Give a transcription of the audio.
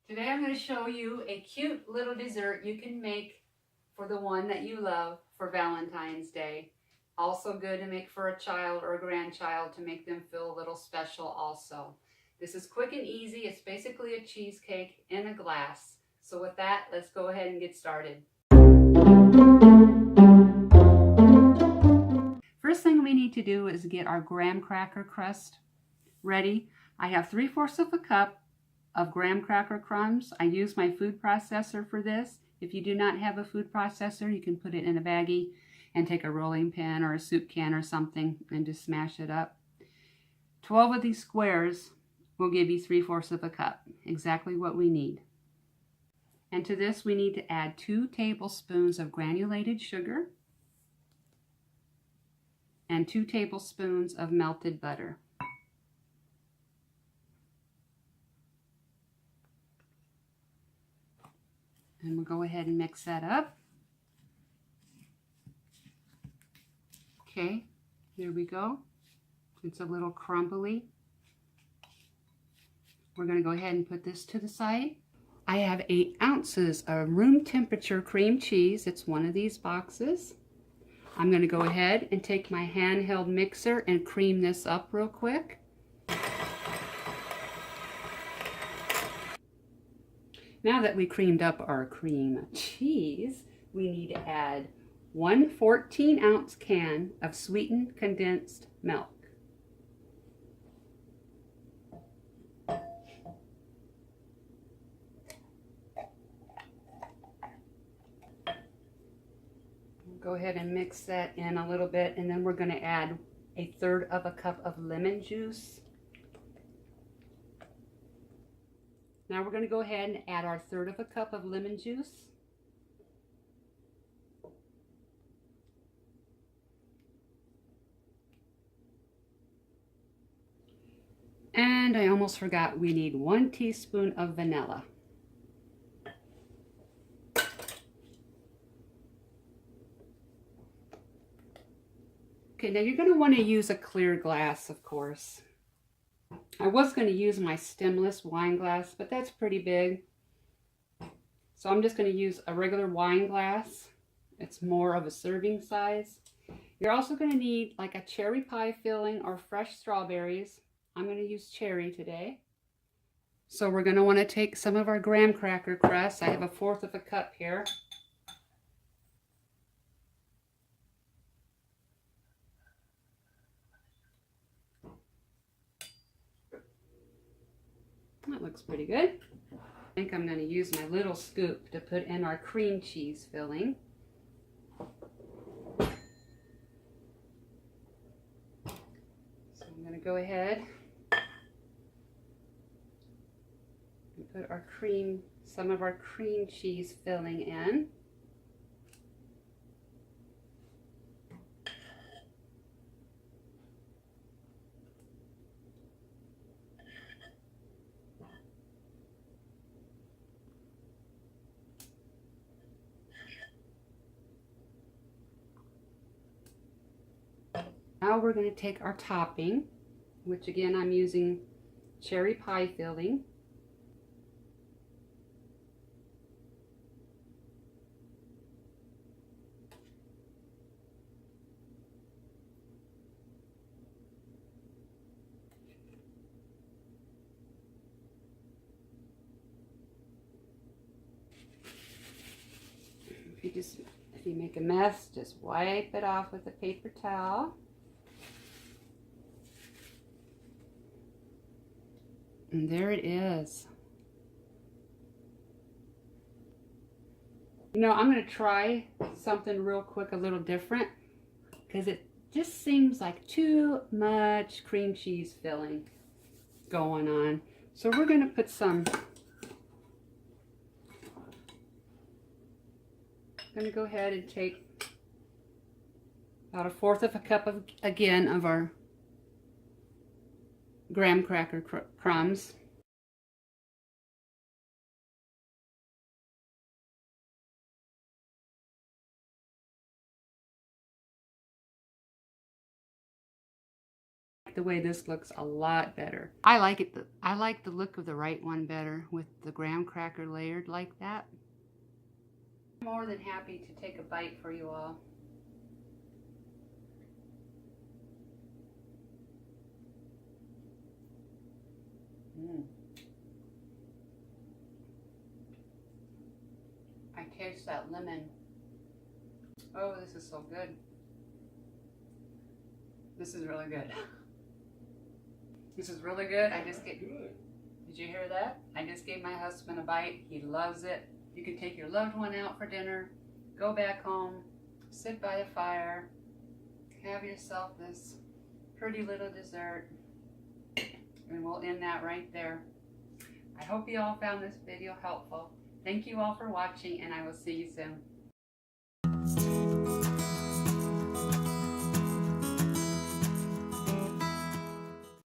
Today I'm going to show you a cute little dessert you can make for the one that you love for Valentine's Day. Also good to make for a child or a grandchild to make them feel a little special also. This is quick and easy. It's basically a cheesecake in a glass. So with that, let's go ahead and get started. First thing we need to do is get our graham cracker crust ready. I have 3/4 of a cup of graham cracker crumbs. I use my food processor for this. If you do not have a food processor, you can put it in a baggie and take a rolling pin or a soup can or something and just smash it up. 12 of these squares will give you 3/4 of a cup, exactly what we need. And to this we need to add 2 tablespoons of granulated sugar and 2 tablespoons of melted butter. And we'll go ahead and mix that up. Okay, here we go. It's a little crumbly. We're going to go ahead and put this to the side. I have 8 ounces of room temperature cream cheese. It's one of these boxes. I'm going to go ahead and take my handheld mixer and cream this up real quick. Now that we creamed up our cream cheese, we need to add 1 14-ounce can of sweetened condensed milk. Go ahead and mix that in a little bit, and then we're going to add 1/3 of a cup of lemon juice. Now we're going to go ahead and add our 1/3 of a cup of lemon juice. And I almost forgot, we need 1 teaspoon of vanilla. Okay, now you're going to want to use a clear glass, of course. I was going to use my stemless wine glass, but that's pretty big. So I'm just going to use a regular wine glass. It's more of a serving size. You're also going to need like a cherry pie filling or fresh strawberries. I'm going to use cherry today. So we're going to want to take some of our graham cracker crust. I have 1/4 of a cup here. That looks pretty good. I think I'm going to use my little scoop to put in our cream cheese filling. So I'm going to go ahead and put our some of our cream cheese filling in. Now we're going to take our topping, which again I'm using cherry pie filling. If you make a mess, just wipe it off with a paper towel. And there it is. You know, I'm going to try something real quick, a little different, because it just seems like too much cream cheese filling going on. So we're going to put some, I'm going to go ahead and take about 1/4 of a cup of, again, of our graham cracker crumbs. the way this looks a lot better. I like it. I like the look of the right one better with the graham cracker layered like that. I'm more than happy to take a bite for you all. I taste that lemon. Oh, this is so good. This is really good. This is really good. Did you hear that? I just gave my husband a bite. He loves it. You can take your loved one out for dinner, go back home, sit by the fire, have yourself this pretty little dessert, and we'll end that right there. I hope you all found this video helpful. Thank you all for watching, and I will see you soon.